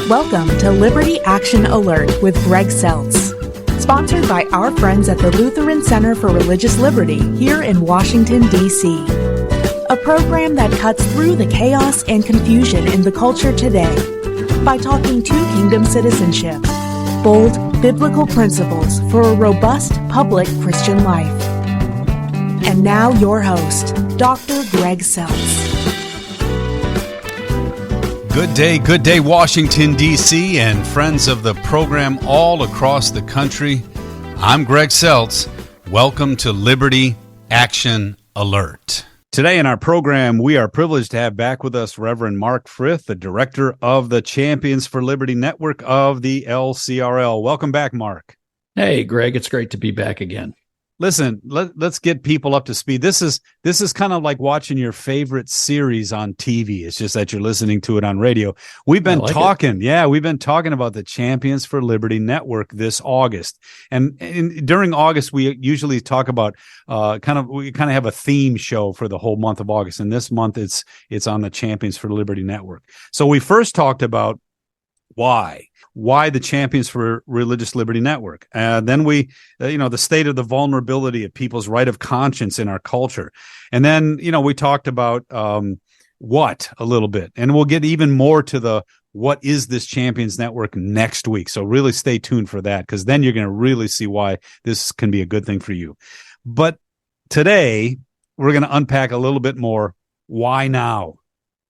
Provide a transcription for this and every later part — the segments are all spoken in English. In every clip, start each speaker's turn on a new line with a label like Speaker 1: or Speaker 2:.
Speaker 1: Welcome to Liberty Action Alert with Greg Seltz, sponsored by our friends at the Lutheran Center for Religious Liberty here in Washington, D.C. A program that cuts through the chaos and confusion in the culture today by talking to kingdom citizenship, bold biblical principles for a robust public Christian life. And now your host, Dr. Greg Seltz.
Speaker 2: Good day, Washington, D.C., and friends of the program all across the country. I'm Greg Seltz. Welcome to Liberty Action Alert. Today in our program, we are privileged to have back with us Reverend Mark Frith, the director of the Champions for Liberty Network of the LCRL. Welcome back, Mark.
Speaker 3: Hey, Greg, it's great to be back again.
Speaker 2: Listen, let's get people up to speed. This is kind of like watching your favorite series on TV. It's just that you're listening to it on radio. We've been talking about the Champions for Liberty Network this August. And during August, we usually talk about we have a theme show for the whole month of August. And this month it's on the Champions for Liberty Network. So we first talked about why the Champions for Religious Liberty Network. Then we, the state of the vulnerability of people's right of conscience in our culture. And then, we talked about what a little bit, and we'll get even more to the what is this Champions Network next week. So really stay tuned for that, because then you're going to really see why this can be a good thing for you. But today we're going to unpack a little bit more. Why now?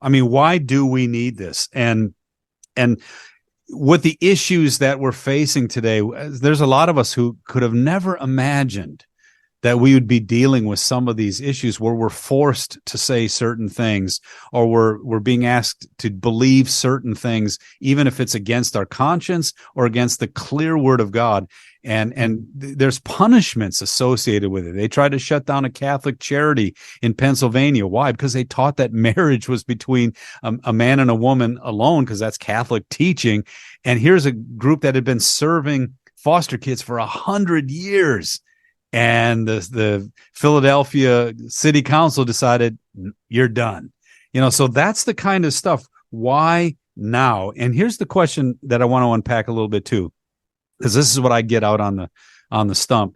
Speaker 2: I mean, why do we need this? And with the issues that we're facing today, there's a lot of us who could have never imagined that we would be dealing with some of these issues where we're forced to say certain things, or we're being asked to believe certain things, even if it's against our conscience or against the clear word of God. And there's punishments associated with it. They tried to shut down a Catholic charity in Pennsylvania. Why? Because they taught that marriage was between a man and a woman alone, because that's Catholic teaching. And here's a group that had been serving foster kids for 100 years. And the Philadelphia City Council decided, you're done. So that's the kind of stuff. Why now? And here's the question that I want to unpack a little bit too, because this is what I get out on the stump.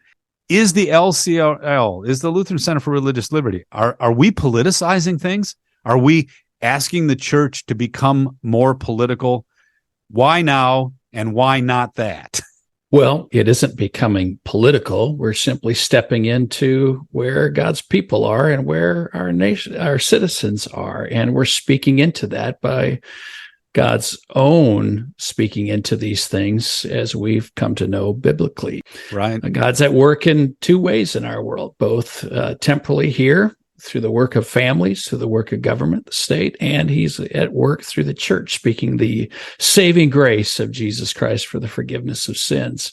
Speaker 2: Is the LCRL, is the Lutheran Center for Religious Liberty, are we politicizing things? Are we asking the church to become more political? Why now, and why not that?
Speaker 3: Well, it isn't becoming political. We're simply stepping into where God's people are and where our nation, our citizens are. And we're speaking into that by God's own speaking into these things as we've come to know biblically.
Speaker 2: Right.
Speaker 3: God's at work in two ways in our world, both temporally here through the work of families, through the work of government, the state, and he's at work through the church, speaking the saving grace of Jesus Christ for the forgiveness of sins.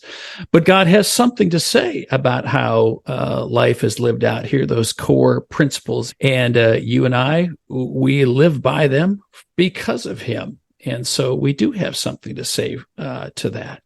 Speaker 3: But God has something to say about how life is lived out here, those core principles. And you and I, we live by them because of him. And so we do have something to say to that.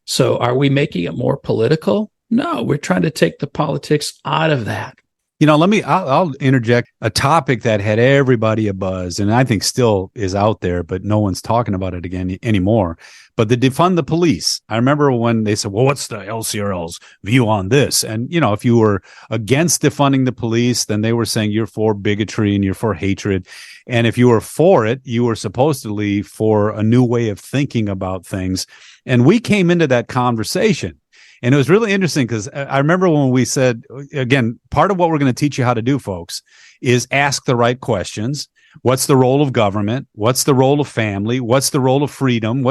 Speaker 3: So are we making it more political? No, we're trying to take the politics out of that.
Speaker 2: I'll interject a topic that had everybody abuzz, and I think still is out there, but no one's talking about it anymore. But the defund the police. I remember when they said, well, what's the LCRL's view on this? And, if you were against defunding the police, then they were saying you're for bigotry and you're for hatred. And if you were for it, you were supposedly for a new way of thinking about things. And we came into that conversation. And it was really interesting because I remember when we said, again, part of what we're going to teach you how to do, folks, is ask the right questions. What's the role of government? What's the role of family? What's the role of freedom?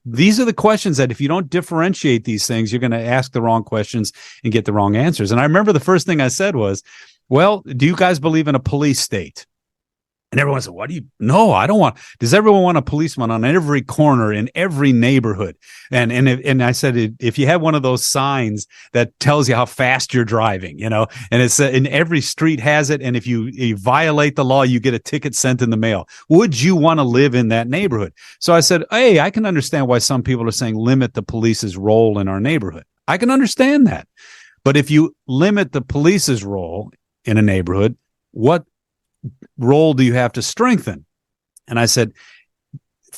Speaker 2: These are the questions that if you don't differentiate these things, you're going to ask the wrong questions and get the wrong answers. And I remember the first thing I said was, well, do you guys believe in a police state? And everyone said, no, I don't want, does everyone want a policeman on every corner in every neighborhood? And I said, if you had one of those signs that tells you how fast you're driving, and it's in every street has it. And if you violate the law, you get a ticket sent in the mail. Would you want to live in that neighborhood? So I said, hey, I can understand why some people are saying limit the police's role in our neighborhood. I can understand that. But if you limit the police's role in a neighborhood, what role do you have to strengthen? And I said,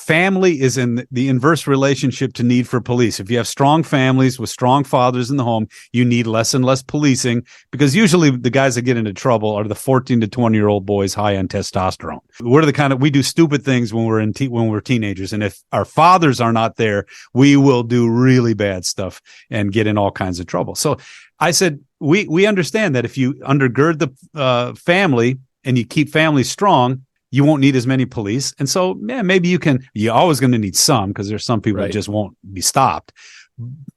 Speaker 2: family is in the inverse relationship to need for police. If you have strong families with strong fathers in the home, you need less and less policing, because usually the guys that get into trouble are the 14 to 20-year-old boys high on testosterone. We're the kind of, we do stupid things when we're teenagers. And if our fathers are not there, we will do really bad stuff and get in all kinds of trouble. So I said, we understand that if you undergird the family and you keep families strong, you won't need as many police. And so, yeah, maybe you're always going to need some, because there's some people that just won't be stopped.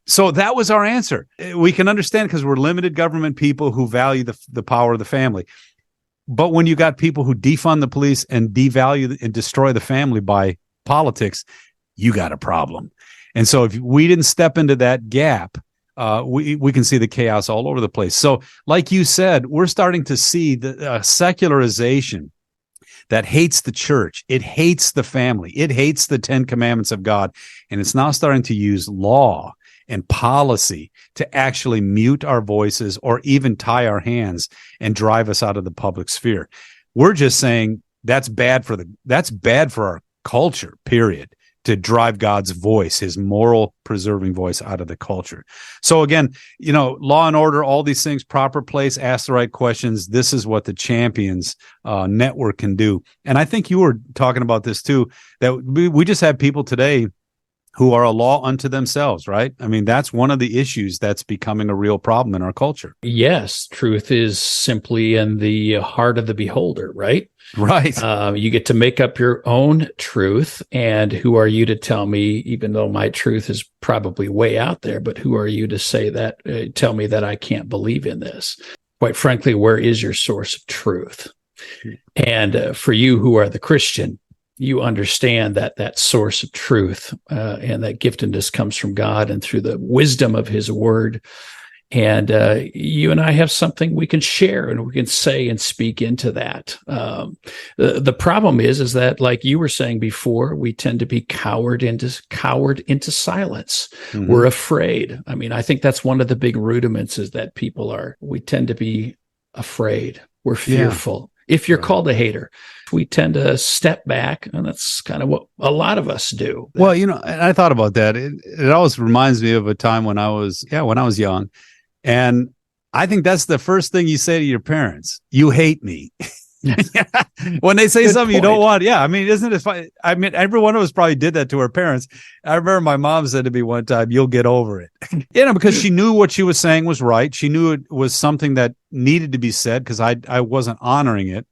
Speaker 2: So that was our answer. We can understand, because we're limited government people who value the power of the family. But when you got people who defund the police and devalue and destroy the family by politics, you got a problem. And so if we didn't step into that gap, we can see the chaos all over the place. So like you said, we're starting to see the secularization that hates the church. It hates the family. It hates the 10 commandments of God. And it's now starting to use law and policy to actually mute our voices or even tie our hands and drive us out of the public sphere. We're just saying that's bad for our culture, period, to drive God's voice, his moral preserving voice, out of the culture. So again, law and order, all these things, proper place, ask the right questions. This is what the Champions network can do. And I think you were talking about this too, that we just have people today who are a law unto themselves, right? I mean, that's one of the issues that's becoming a real problem in our culture.
Speaker 3: Yes, truth is simply in the heart of the beholder, right?
Speaker 2: Right.
Speaker 3: You get to make up your own truth. And who are you to tell me, even though my truth is probably way out there, but who are you to say that, tell me that I can't believe in this? Quite frankly, where is your source of truth? And for you who are the Christian, you understand that source of truth and that giftedness comes from God and through the wisdom of his word. And you and I have something we can share and we can say and speak into that. The problem is that, like you were saying before, we tend to be cowered into silence. Mm-hmm. We're afraid. I mean, I think that's one of the big rudiments, is that we tend to be afraid. We're fearful. Yeah. If you're called a hater, we tend to step back, and that's kind of what a lot of us do.
Speaker 2: Well, and I thought about that. It always reminds me of a time when I was young. And I think that's the first thing you say to your parents. You hate me. When they say something you don't want. Yeah. I mean, isn't it funny? I mean, every one of us probably did that to our parents. I remember my mom said to me one time, "You'll get over it." Because she knew what she was saying was right. She knew it was something that needed to be said, because I wasn't honoring it.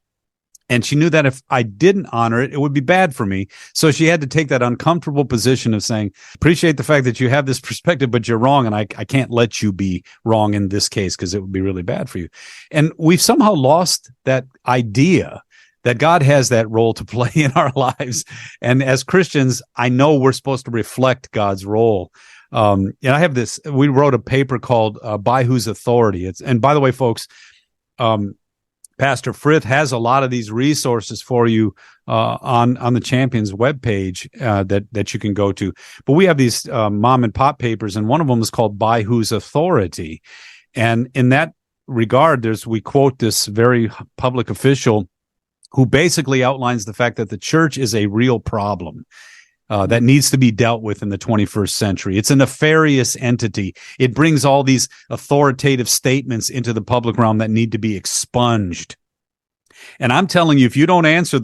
Speaker 2: And she knew that if I didn't honor it, it would be bad for me. So she had to take that uncomfortable position of saying, appreciate the fact that you have this perspective, but you're wrong. And I can't let you be wrong in this case, because it would be really bad for you. And we've somehow lost that idea that God has that role to play in our lives. And as Christians, I know we're supposed to reflect God's role. And I have we wrote a paper called By Whose Authority? And by the way, folks, Pastor Frith has a lot of these resources for you on the Champions webpage that you can go to. But we have these mom and pop papers, and one of them is called By Whose Authority? And in that regard, we quote this very public official who basically outlines the fact that the church is a real problem that needs to be dealt with in the 21st century. It's a nefarious entity. It brings all these authoritative statements into the public realm that need to be expunged. And I'm telling you, if you don't answer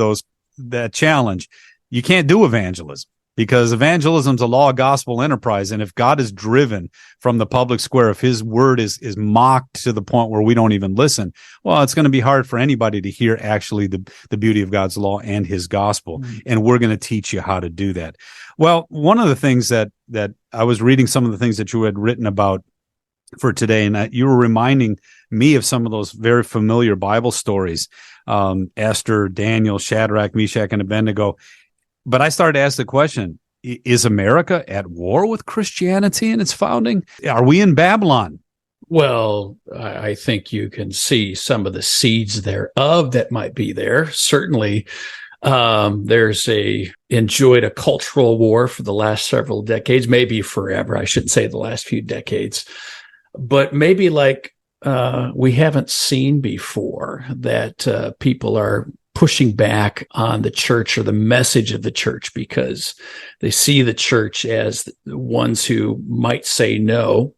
Speaker 2: that challenge, you can't do evangelism, because evangelism is a law of gospel enterprise. And if God is driven from the public square, if his word is mocked to the point where we don't even listen, well, it's going to be hard for anybody to hear actually the beauty of God's law and his gospel. Mm-hmm. And we're going to teach you how to do that. Well, one of the things that I was reading, some of the things that you had written about for today, and you were reminding me of some of those very familiar Bible stories, Esther, Daniel, Shadrach, Meshach, and Abednego. But I started to ask the question, is America at war with Christianity in its founding? Are we in Babylon?
Speaker 3: Well, I think you can see some of the seeds thereof that might be there. Certainly, there's enjoyed a cultural war for the last several decades, maybe forever. I shouldn't say the last few decades, but maybe like we haven't seen before, that people are pushing back on the church or the message of the church because they see the church as the ones who might say no.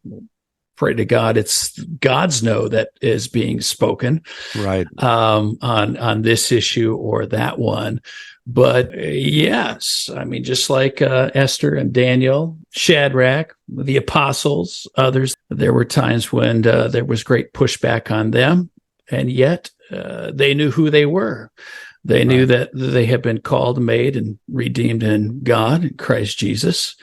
Speaker 3: Pray to God, it's God's no that is being spoken,
Speaker 2: right,
Speaker 3: on this issue or that one. But yes, I mean, just like Esther and Daniel, Shadrach, the apostles, others, there were times when there was great pushback on them, and yet they knew who they were. They knew that they had been called, made, and redeemed in God, in Christ Jesus.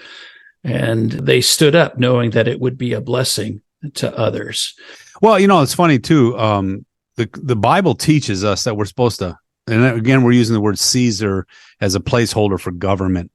Speaker 3: And they stood up knowing that it would be a blessing to others.
Speaker 2: Well, it's funny too. The Bible teaches us that we're supposed to, and again, we're using the word Caesar as a placeholder for government.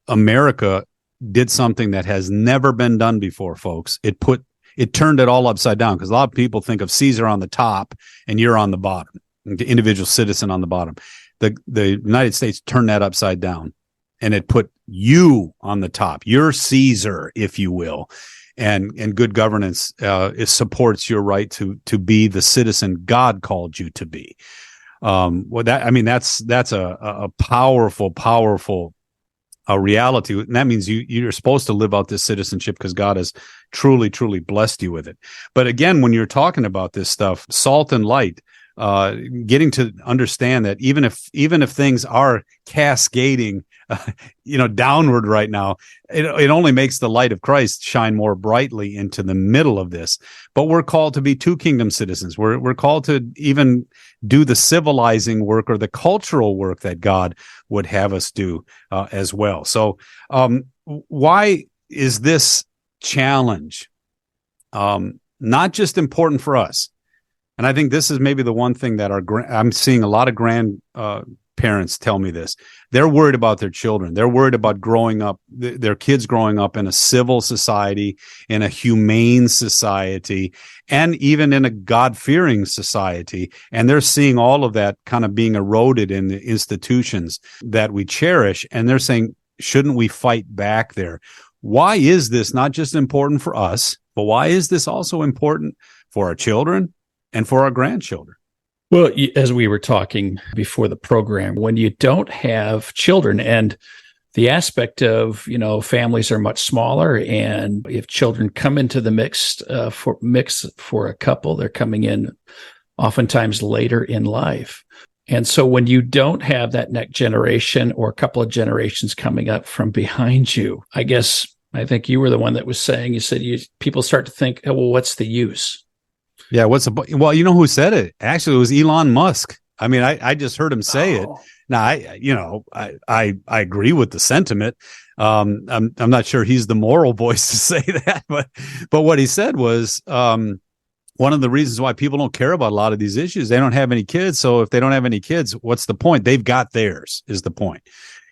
Speaker 2: America did something that has never been done before, folks. It turned it all upside down, because a lot of people think of Caesar on the top and you're on the bottom, the individual citizen on the bottom. The United States turned that upside down, and it put you on the top. You're Caesar, if you will. And good governance it supports your right to be the citizen God called you to be. That's a powerful reality, and that means you're supposed to live out this citizenship because God has truly blessed you with it. But again, when you're talking about this stuff, salt and light, getting to understand that even if things are cascading downward right now, it only makes the light of Christ shine more brightly into the middle of this. But we're called to be two kingdom citizens. We're called to even do the civilizing work or the cultural work that God would have us do as well. So why is this challenge not just important for us? And I think this is maybe the one thing that I'm seeing a lot of grandparents tell me this. They're worried about their children. They're worried about growing up, their kids growing up in a civil society, in a humane society, and even in a God-fearing society. And they're seeing all of that kind of being eroded in the institutions that we cherish. And they're saying, shouldn't we fight back there? Why is this not just important for us, but why is this also important for our children and for our grandchildren?
Speaker 3: Well, as we were talking before the program, when you don't have children, and the aspect of, families are much smaller, and if children come into the mix for a couple, they're coming in oftentimes later in life. And so when you don't have that next generation or a couple of generations coming up from behind you, I think you were the one that was saying, you said people start to think, oh, well, what's the use?
Speaker 2: Yeah, well, you know who said it? Actually, it was Elon Musk. I mean, I just heard him say it. Now, I agree with the sentiment. I'm not sure he's the moral voice to say that, but what he said was one of the reasons why people don't care about a lot of these issues. They don't have any kids, so if they don't have any kids, what's the point? They've got theirs, is the point.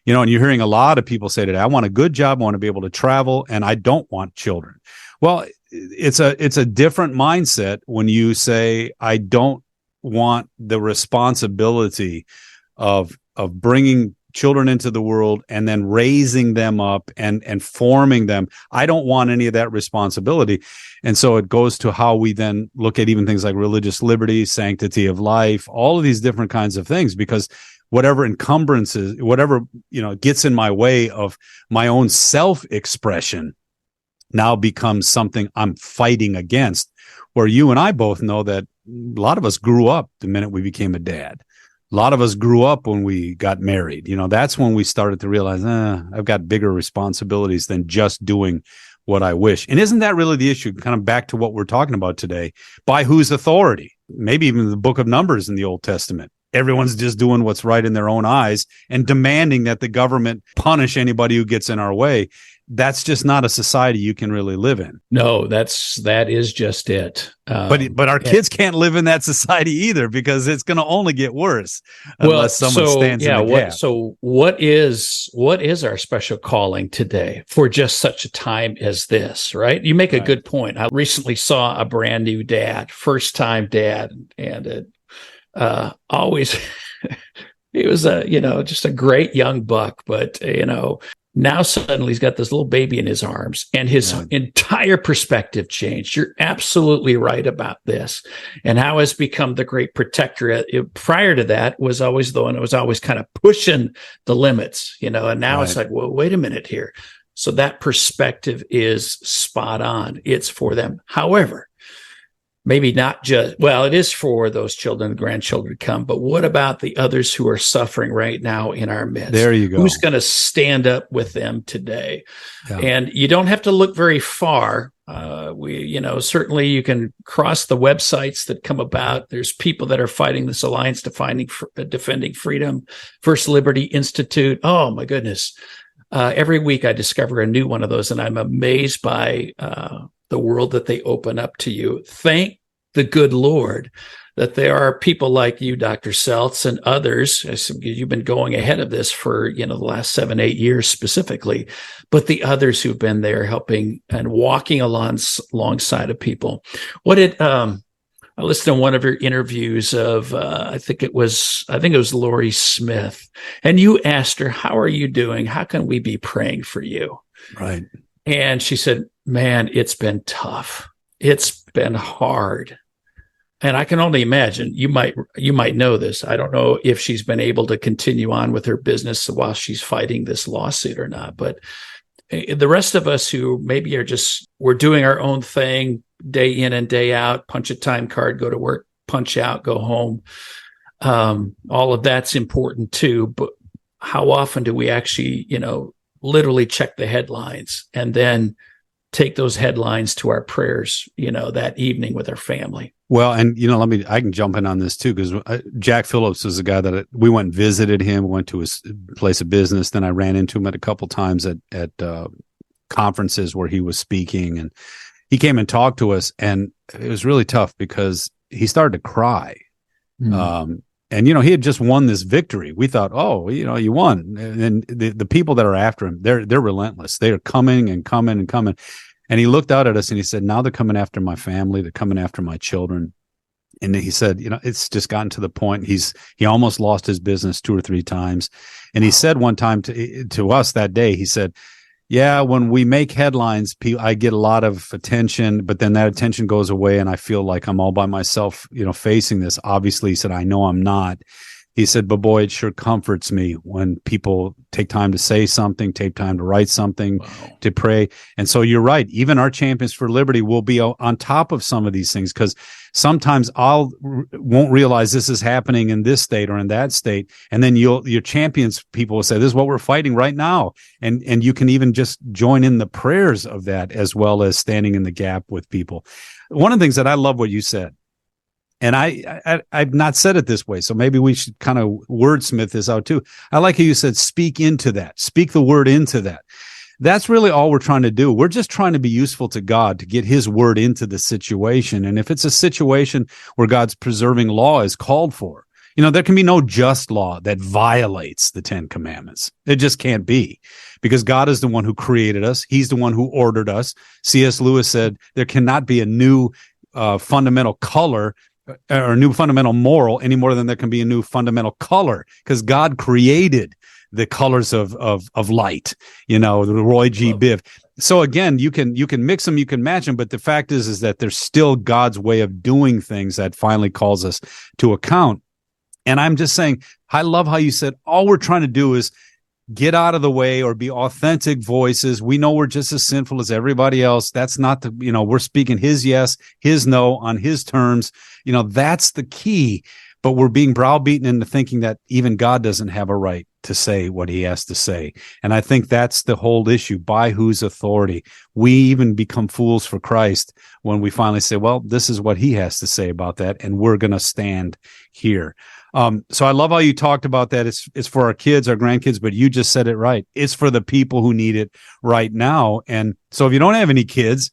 Speaker 2: And you're hearing a lot of people say today, I want a good job, I want to be able to travel, and I don't want children. Well, it's a different mindset when you say, I don't want the responsibility of bringing children into the world and then raising them up and forming them. I don't want any of that responsibility. And so it goes to how we then look at even things like religious liberty, sanctity of life, all of these different kinds of things, because whatever encumbrances, whatever, gets in my way of my own self-expression now becomes something I'm fighting against, where you and I both know that a lot of us grew up the minute we became a dad. A lot of us grew up when we got married. That's when we started to realize, I've got bigger responsibilities than just doing what I wish. And isn't that really the issue? Kind of back to what we're talking about today. By whose authority? Maybe even the book of Numbers in the Old Testament. Everyone's just doing what's right in their own eyes and demanding that the government punish anybody who gets in our way. That's just not a society you can really live in.
Speaker 3: No, that is just it.
Speaker 2: But our kids can't live in that society either, because it's going to only get worse unless someone stands in the gap.
Speaker 3: So what is our special calling today for just such a time as this, right? You make a good point. I recently saw a brand new dad, first time dad, and always he was just a great young buck, but Now suddenly he's got this little baby in his arms, and his entire perspective changed. You're absolutely right about this. And how has become the great protector. Prior to that was always the one that was always kind of pushing the limits, and now it's like, well, wait a minute here. So that perspective is spot on. It's for them. However, maybe not just, well, it is for those children and grandchildren to come, but what about the others who are suffering right now in our midst?
Speaker 2: There you go.
Speaker 3: Who's going to stand up with them today? Yeah. And you don't have to look very far. Certainly you can cross the websites that come about. There's people that are fighting this Alliance Defending Freedom, First Liberty Institute. Oh my goodness. Every week I discover a new one of those, and I'm amazed by, the world that they open up to you. Thank the good Lord that there are people like you, Dr. Seltz, and others. You've been going ahead of this for, the last 7-8 years specifically, but the others who've been there helping and walking alongside of people. I listened to one of your interviews of, I think it was Lori Smith, and you asked her, how are you doing? How can we be praying for you?
Speaker 2: Right.
Speaker 3: And she said, man, it's been tough. It's been hard. And I can only imagine, you might know this. I don't know if she's been able to continue on with her business while she's fighting this lawsuit or not. But the rest of us who maybe we're doing our own thing day in and day out, punch a time card, go to work, punch out, go home. All of that's important too. But how often do we actually, literally check the headlines and then take those headlines to our prayers, that evening with our family?
Speaker 2: Well, and I can jump in on this too, because Jack Phillips was the guy that we went and visited him, went to his place of business. Then I ran into him at a couple times at conferences where he was speaking, and he came and talked to us, and it was really tough because he started to cry. And, he had just won this victory. We thought, you won. And the people that are after him, they're relentless. They are coming and coming and coming. And he looked out at us and he said, now they're coming after my family. They're coming after my children. And he said, it's just gotten to the point. He almost lost his business 2 or 3 times. And he said one time to us that day, he said, yeah, when we make headlines, I get a lot of attention, but then that attention goes away and I feel like I'm all by myself, facing this. Obviously, he said, I know I'm not. He said, but boy, it sure comforts me when people take time to say something, take time to write something, to pray. And so you're right. Even our Champions for Liberty will be on top of some of these things, because sometimes won't realize this is happening in this state or in that state. And then your champions people will say, this is what we're fighting right now. And you can even just join in the prayers of that, as well as standing in the gap with people. One of the things that I love what you said, and I've not said it this way, so maybe we should kind of wordsmith this out too. I like how you said, speak into that, speak the word into that. That's really all we're trying to do. We're just trying to be useful to God, to get his word into the situation. And if it's a situation where God's preserving law is called for, there can be no just law that violates the 10 commandments. It just can't be, because God is the one who created us. He's the one who ordered us. C.S. Lewis said there cannot be a new fundamental color or a new fundamental moral any more than there can be a new fundamental color, because God created the colors of light, the Roy G. Biv. So again, you can mix them, you can match them, but the fact is that there's still God's way of doing things that finally calls us to account. And I'm just saying, I love how you said, all we're trying to do is get out of the way or be authentic voices. We know we're just as sinful as everybody else. That's not we're speaking his yes, his no on his terms. That's the key. But we're being browbeaten into thinking that even God doesn't have a right to say what he has to say. And I think that's the whole issue. By whose authority? We even become fools for Christ when we finally say, well, this is what he has to say about that, and we're going to stand here. So I love how you talked about that. It's for our kids, our grandkids, but you just said it right. It's for the people who need it right now. And so if you don't have any kids,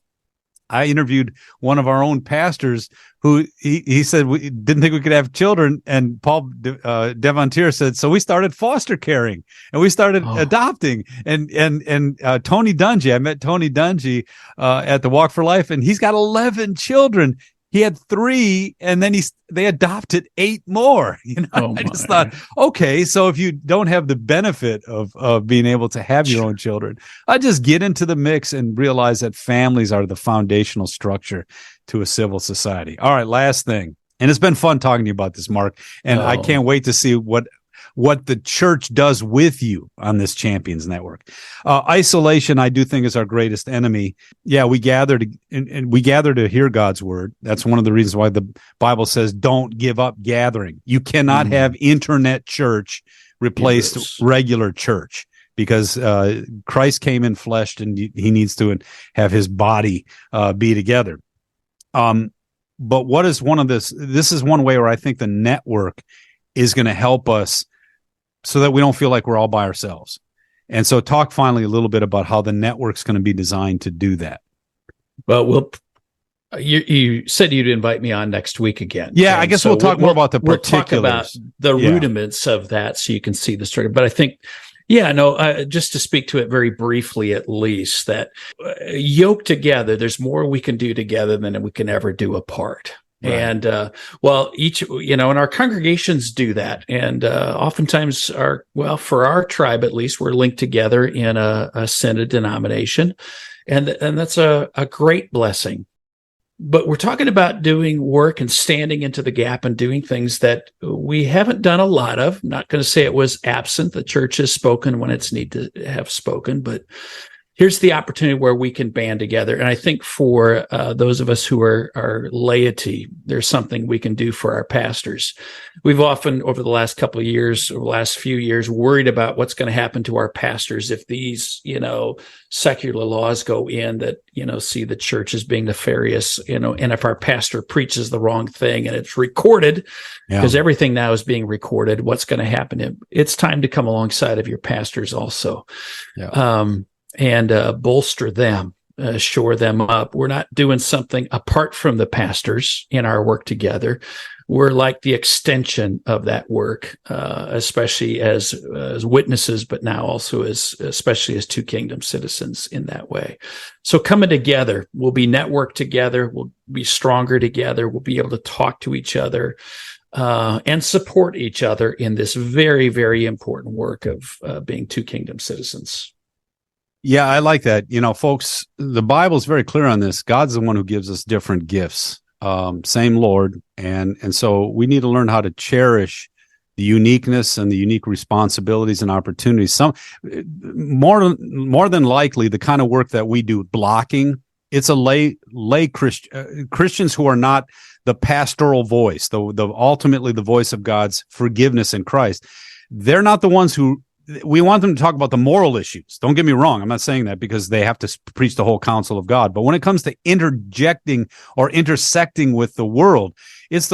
Speaker 2: I interviewed one of our own pastors who he said we didn't think we could have children, and Paul Devontier said, so we started foster caring and we started adopting. And Tony Dungy, I met Tony Dungy at the Walk for Life, and he's got 11 children. He had 3, and then they adopted 8 more. I just thought, okay, so if you don't have the benefit of being able to have your own children, I just get into the mix and realize that families are the foundational structure to a civil society. All right, last thing, and it's been fun talking to you about this, Mark, and I can't wait to see what the church does with you on this Champions Network. Isolation, I do think, is our greatest enemy. Yeah, we gather to hear God's word. That's one of the reasons why the Bible says don't give up gathering. You cannot have internet church replace regular church, because Christ came in flesh, and he needs to have his body be together. But what is one of this is one way where I think the network is going to help us so that we don't feel like we're all by ourselves. And so talk finally a little bit about how the network's going to be designed to do that.
Speaker 3: Well, you said you'd invite me on next week again.
Speaker 2: Yeah, I guess we'll talk more about the particulars.
Speaker 3: We'll talk about the rudiments of that so you can see the story. But I think, just to speak to it very briefly, at least, that yoked together, there's more we can do together than we can ever do apart. Right. And, and our congregations do that. And, oftentimes for our tribe, at least, we're linked together in a synod denomination. And that's a great blessing. But we're talking about doing work and standing into the gap and doing things that we haven't done a lot of. I'm not going to say it was absent. The church has spoken when it's needed to have spoken, but here's the opportunity where we can band together. And I think for those of us who are laity, there's something we can do for our pastors. We've often, over the last couple of years, or the last few years, worried about what's going to happen to our pastors if these, secular laws go in that, see the church as being nefarious, and if our pastor preaches the wrong thing and it's recorded, because everything now is being recorded, what's going to happen? It's time to come alongside of your pastors also. And bolster them, shore them up. We're not doing something apart from the pastors in our work together. We're like the extension of that work, especially as witnesses, but now also especially as two kingdom citizens in that way. So coming together, we'll be networked together. We'll be stronger together. We'll be able to talk to each other and support each other in this very, very important work of being two kingdom citizens.
Speaker 2: Yeah, I like that. Folks, the Bible is very clear on this. God's the one who gives us different gifts. Same Lord. And so we need to learn how to cherish the uniqueness and the unique responsibilities and opportunities. Some more than likely, the kind of work that we do, blocking, it's a lay Christians who are not the pastoral voice, the ultimately the voice of God's forgiveness in Christ. They're not the ones who. We want them to talk about the moral issues. Don't get me wrong. I'm not saying that because they have to preach the whole counsel of God. But when it comes to interjecting or intersecting with the world, it's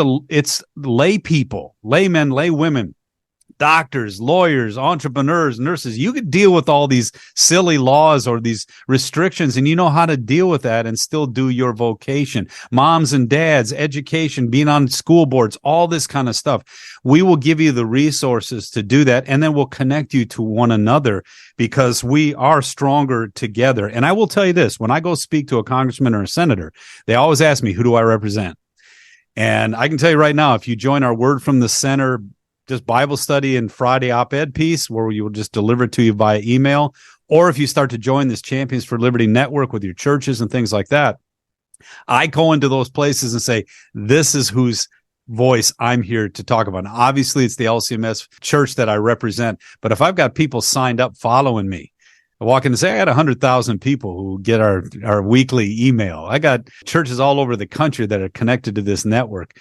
Speaker 2: lay people, laymen, lay women, doctors, lawyers, entrepreneurs, nurses. You could deal with all these silly laws or these restrictions, and you know how to deal with that and still do your vocation. Moms and dads, education, being on school boards, all this kind of stuff. We will give you the resources to do that, and then we'll connect you to one another because we are stronger together. And I will tell you this, when I go speak to a congressman or a senator, they always ask me, who do I represent? And I can tell you right now, if you join our Word from the Center just Bible study and Friday op-ed piece where we will just deliver it to you via email, or if you start to join this Champions for Liberty network with your churches and things like that, I go into those places and say, this is whose voice I'm here to talk about. Now, obviously, it's the LCMS church that I represent, but if I've got people signed up following me, I walk in and say, I got 100,000 people who get our weekly email. I got churches all over the country that are connected to this network.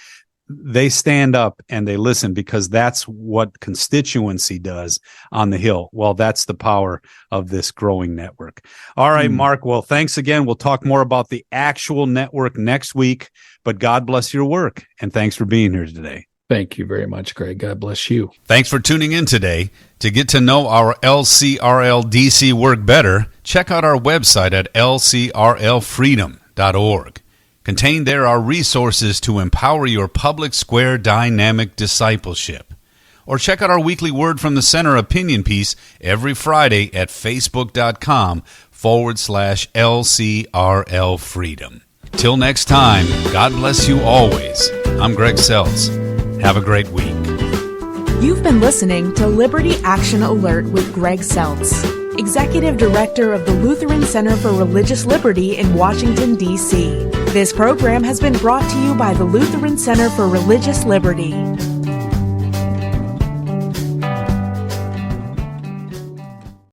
Speaker 2: They stand up and they listen because that's what constituency does on the Hill. Well, that's the power of this growing network. All right, Mark. Well, thanks again. We'll talk more about the actual network next week, but God bless your work. And thanks for being here today.
Speaker 3: Thank you very much, Greg. God bless you.
Speaker 2: Thanks for tuning in today. To get to know our LCRL DC work better, check out our website at lcrlfreedom.org. Contained there are resources to empower your public square dynamic discipleship. Or check out our weekly Word from the Center opinion piece every Friday at facebook.com/LCRL Freedom. Till next time, God bless you always. I'm Greg Seltz. Have a great week.
Speaker 1: You've been listening to Liberty Action Alert with Greg Seltz, Executive Director of the Lutheran Center for Religious Liberty in Washington, D.C. This program has been brought to you by the Lutheran Center for Religious Liberty.